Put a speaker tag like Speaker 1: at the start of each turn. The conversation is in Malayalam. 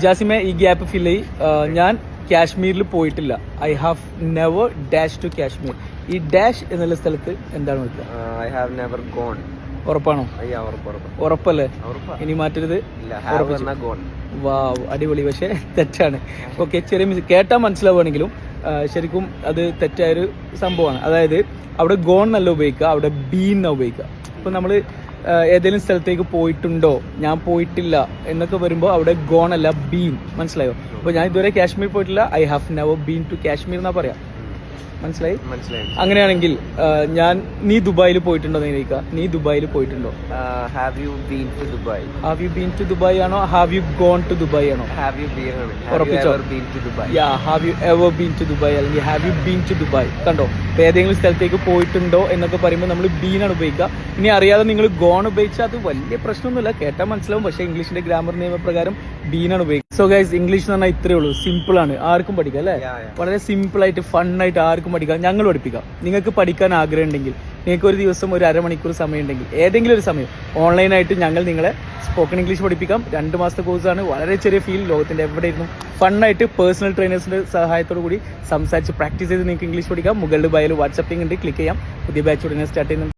Speaker 1: ജാസിമെ ഈ ഗ്യാപ്പ് ഫില്ല് ചെയ്. ഞാൻ കാശ്മീരിൽ പോയിട്ടില്ല. I have never dash to Kashmir. ഈ ഡാഷ് എന്നുള്ള സ്ഥലത്ത് എന്താണ് വിളിക്കുക?
Speaker 2: I have never gone.
Speaker 1: ഉറപ്പാണോ? ഉറപ്പല്ലേ? ഇനി മാറ്റരുത്. വാവ്, അടിപൊളി. പക്ഷെ തെറ്റാണ്. ഓക്കെ, ചെറിയ കേട്ടാൽ മനസ്സിലാവുകയാണെങ്കിലും ശരിക്കും അത് തെറ്റായൊരു സംഭവമാണ്. അതായത് അവിടെ ഗോൺ എന്നല്ല ഉപയോഗിക്കുക, അവിടെ ബീൻ എന്നാ ഉപയോഗിക്കുക. ഇപ്പം നമ്മൾ ഏതെങ്കിലും സ്ഥലത്തേക്ക് പോയിട്ടുണ്ടോ, ഞാൻ പോയിട്ടില്ല എന്നൊക്കെ വരുമ്പോൾ അവിടെ ഗോൺ അല്ല ബീൻ. മനസ്സിലായോ? അപ്പോൾ ഞാൻ ഇതുവരെ കാശ്മീർ പോയിട്ടില്ല. I have never been to Kashmir എന്നാ പറയാം. മനസ്സിലായി? അങ്ങനെയാണെങ്കിൽ നീ ദുബായിൽ പോയിട്ടുണ്ടോ? നീ ദുബായിൽ പോയിട്ടുണ്ടോ?
Speaker 2: Have you been to Dubai?
Speaker 1: Have you been to Dubai ആണോ, have you gone to Dubai ആണോ?
Speaker 2: Have you been?
Speaker 1: ഉറപ്പിച്ചോ? Yeah, have you ever been to Dubai അല്ലെങ്കിൽ have you been to Dubai. കണ്ടോ, ഇപ്പോൾ ഏതെങ്കിലും സ്ഥലത്തേക്ക് പോയിട്ടുണ്ടോ എന്നൊക്കെ പറയുമ്പോൾ നമ്മൾ ബീനാണ് ഉപയോഗിക്കുക. ഇനി അറിയാതെ നിങ്ങൾ ഗോൺ ഉപയോഗിച്ചാൽ അത് വലിയ പ്രശ്നമൊന്നുമില്ല, കേട്ടാൽ മനസ്സിലാവും. പക്ഷേ ഇംഗ്ലീഷിന്റെ ഗ്രാമർ നിയമപ്രകാരം ബീനാണ് ഉപയോഗിക്കുക. സോ ഗൈസ്, ഇംഗ്ലീഷ് എന്ന് പറഞ്ഞാൽ ഇത്രയേ ഉള്ളൂ. സിമ്പിൾ ആണ്, ആർക്കും പഠിക്കാം അല്ലേ? വളരെ സിമ്പിൾ ആയിട്ട് ഫണ്ണായിട്ട് ആർക്കും പഠിക്കാം. ഞങ്ങൾ പഠിപ്പിക്കാം. നിങ്ങൾക്ക് പഠിക്കാൻ ആഗ്രഹം ഉണ്ടെങ്കിൽ, നിങ്ങൾക്ക് ഒരു ദിവസം ഒരു അരമണിക്കൂർ സമയം ഉണ്ടെങ്കിൽ, ഏതെങ്കിലും ഒരു സമയം ഓൺലൈനായിട്ട് ഞങ്ങൾ നിങ്ങളെ സ്പോക്കൺ ഇംഗ്ലീഷ് പഠിപ്പിക്കാം. 2 മാസത്തെ കോഴ്സാണ്. വളരെ ചെറിയ ഫീൽ, ലോകത്തിന്റെ എവിടെ ഇരുന്നും ഫണ്ണായിട്ട് പേഴ്സണൽ ട്രെയിനേഴ്സിന്റെ സഹായത്തോടു കൂടി സംസാരിച്ച് പ്രാക്ടീസ് ചെയ്ത് നിങ്ങൾക്ക് ഇംഗ്ലീഷ് പഠിക്കാം. മുകളിൽ ബയോയിൽ വാട്സപ്പ് ലിങ്ക് ഉണ്ട്, ക്ലിക്ക് ചെയ്യാം. പുതിയ ബാച്ച് ഉടനെ സ്റ്റാർട്ട് ചെയ്യുന്നുണ്ട്.